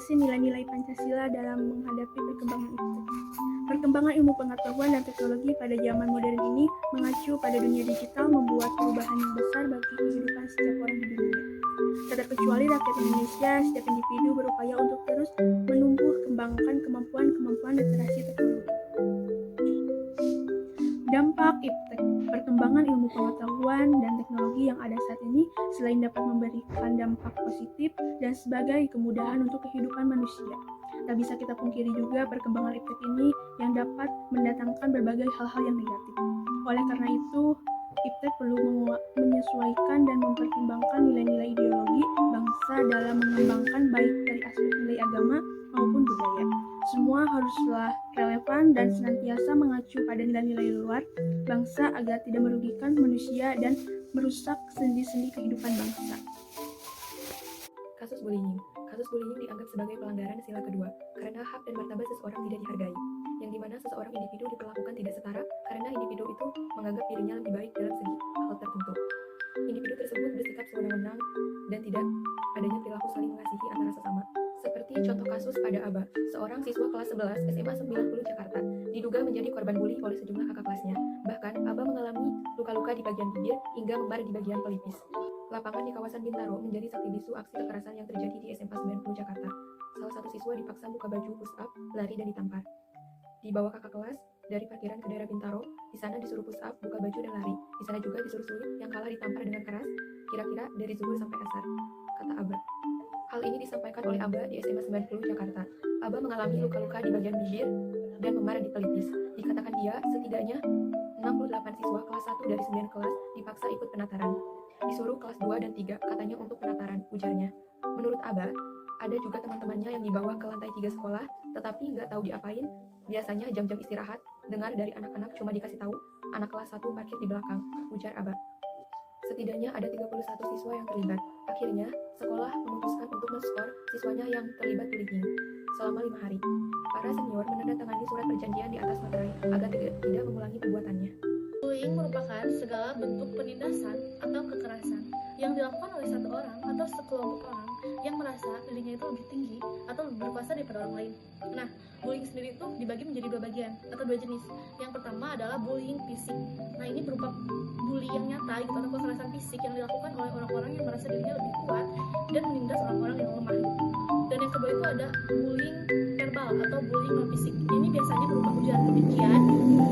mengevaluasi nilai-nilai Pancasila dalam menghadapi perkembangan IPTEK. Perkembangan ilmu pengetahuan dan teknologi pada zaman modern ini mengacu pada dunia digital membuat perubahan yang besar bagi kehidupan setiap orang di dunia. Tak terkecuali rakyat Indonesia, setiap individu berupaya untuk terus menumbuh kembangkan kemampuan literasi teknologi. Dampak IPTEK. Perkembangan ilmu pengetahuan dan teknologi yang ada saat ini selain dapat memberikan dampak positif dan sebagai kemudahan untuk kehidupan manusia, tak bisa kita pungkiri juga perkembangan IPTEK ini yang dapat mendatangkan berbagai hal-hal yang negatif. Oleh karena itu, IPTEK perlu menyesuaikan dan mempertimbangkan nilai-nilai ideologi bangsa dalam mengembangkan baik dari aspek nilai agama maupun budaya. Semua haruslah relevan dan senantiasa mengacu pada nilai-nilai luar bangsa agar tidak merugikan manusia dan merusak sendi-sendi kehidupan bangsa. Kasus bullying. Kasus bullying dianggap sebagai pelanggaran sila kedua karena hak dan martabat seseorang tidak dihargai, yang dimana seseorang individu diperlakukan tidak setara karena individu itu menganggap dirinya lebih baik dalam segi hal tertentu. Individu tersebut bersikap sewenang-wenang dan tidak adanya perilaku saling mengasihi antara sesama. Seperti contoh kasus pada Aba, seorang siswa kelas 11 SMA 90 Jakarta, diduga menjadi korban bully oleh sejumlah kakak kelasnya. Bahkan, Aba mengalami luka-luka di bagian bibir hingga memar di bagian pelipis. Lapangan di kawasan Bintaro menjadi saksi bisu aksi kekerasan yang terjadi di SMA 90 Jakarta. Salah satu siswa dipaksa buka baju push up, lari dan ditampar. Dibawa kakak kelas dari parkiran ke daerah Bintaro, di sana disuruh push up, buka baju dan lari. Di sana juga disuruh sulit yang kalah ditampar dengan keras, kira-kira dari zuhur sampai asar, kata Aba. Hal ini disampaikan oleh Aba di SMA 90 Jakarta. Aba mengalami luka-luka di bagian bibir dan memar di pelipis. Dikatakan dia setidaknya 68 siswa kelas 1 dari 9 kelas dipaksa ikut penataran. Disuruh kelas 2 dan 3 katanya untuk penataran, ujarnya. Menurut Aba, ada juga teman-temannya yang dibawa ke lantai 3 sekolah, tetapi nggak tahu diapain. Biasanya jam-jam istirahat, dengar dari anak-anak cuma dikasih tahu, anak kelas 1 parkir di belakang, ujar Aba. Setidaknya ada 31 siswa yang terlibat. Akhirnya, sekolah memutuskan untuk men-skor siswanya yang terlibat bullying selama 5 hari. Para senior menandatangani surat perjanjian di atas materai agar tidak mengulangi perbuatannya. Bullying merupakan segala bentuk penindasan atau kekerasan yang dilakukan oleh satu orang atau sekelompok orang yang merasa dirinya itu lebih tinggi atau lebih berkuasa daripada orang lain. Nah, bullying sendiri itu dibagi menjadi dua bagian atau dua jenis. Yang pertama adalah bullying fisik. Nah, ini berupa bully yang nyata gitu, atau kekerasan fisik yang dilakukan oleh orang-orang yang merasa dirinya lebih kuat dan menindas orang-orang yang lemah. Dan yang kedua itu ada bullying verbal atau bullying non fisik. Ini biasanya berupa ujaran kebencian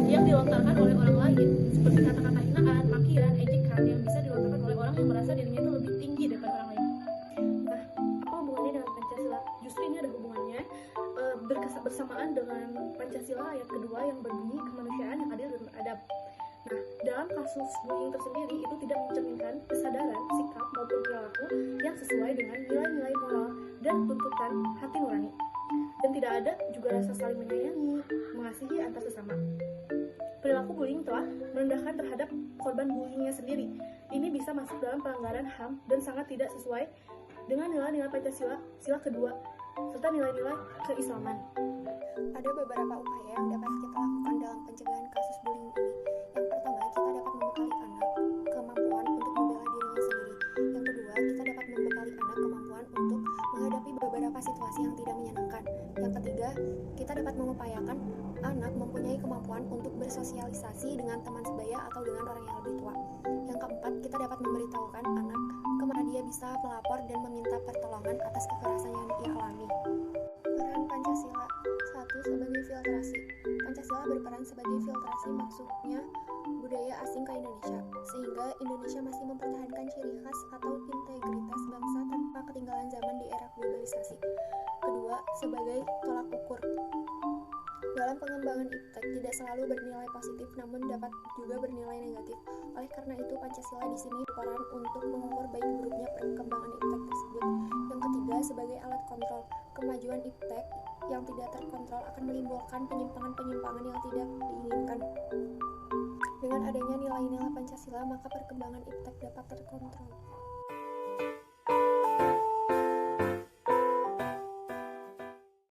yang dilontarkan oleh orang lain seperti kata-kata hinaan, makian, ejekan yang bisa dilontarkan oleh orang yang merasa dirinya itu lebih tinggi daripada orang lain. Nah, apa hubungannya dengan Pancasila? Justru ini ada hubungannya bersamaan dengan Pancasila ayat kedua yang berbunyi kemanusiaan yang adil dan beradab. Nah, dalam kasus bullying tersendiri itu tidak mencerminkan kesadaran, sikap maupun perilaku yang sesuai dengan nilai-nilai moral dan tuntutan hati nurani. Dan tidak ada juga rasa saling menyayangi, mengasihi antar sesama. Perilaku bullying telah merendahkan terhadap korban bullyingnya sendiri. Ini bisa masuk dalam pelanggaran HAM dan sangat tidak sesuai dengan nilai-nilai Pancasila sila kedua serta nilai-nilai keislaman. Ada beberapa upaya yang dapat kita lakukan dalam pencegahan kasus bullying ini. Yang pertama, kita dapat membekali anak kemampuan untuk membela dirinya sendiri. Yang kedua, kita dapat membekali anak kemampuan untuk menghadapi beberapa situasi yang tidak menyenangkan. Yang ketiga, kita dapat mengupayakan anak mempunyai kemampuan untuk bersosialisasi dengan teman sebaya atau dengan orang yang lebih tua. Yang keempat, kita dapat memberitahukan anak kemana dia bisa melapor dan meminta pertolongan atas kekerasan yang ia alami. Peran Pancasila. 1. Sebagai filtrasi. Pancasila berperan sebagai filtrasi, maksudnya budaya asing ke Indonesia, sehingga Indonesia masih mempertahankan ciri khas atau integritas bangsa tanpa ketinggalan zaman di era globalisasi. Kedua, sebagai tolak ukur. Dalam pengembangan IPTEK tidak selalu bernilai positif, namun dapat juga bernilai negatif. Oleh karena itu, Pancasila di sini berperan untuk mengukur baik buruknya perkembangan IPTEK tersebut. Yang ketiga, sebagai alat kontrol. Kemajuan IPTEK yang tidak terkontrol akan menimbulkan penyimpangan-penyimpangan yang tidak diinginkan. Dengan adanya nilai-nilai Pancasila, maka perkembangan IPTEK dapat terkontrol.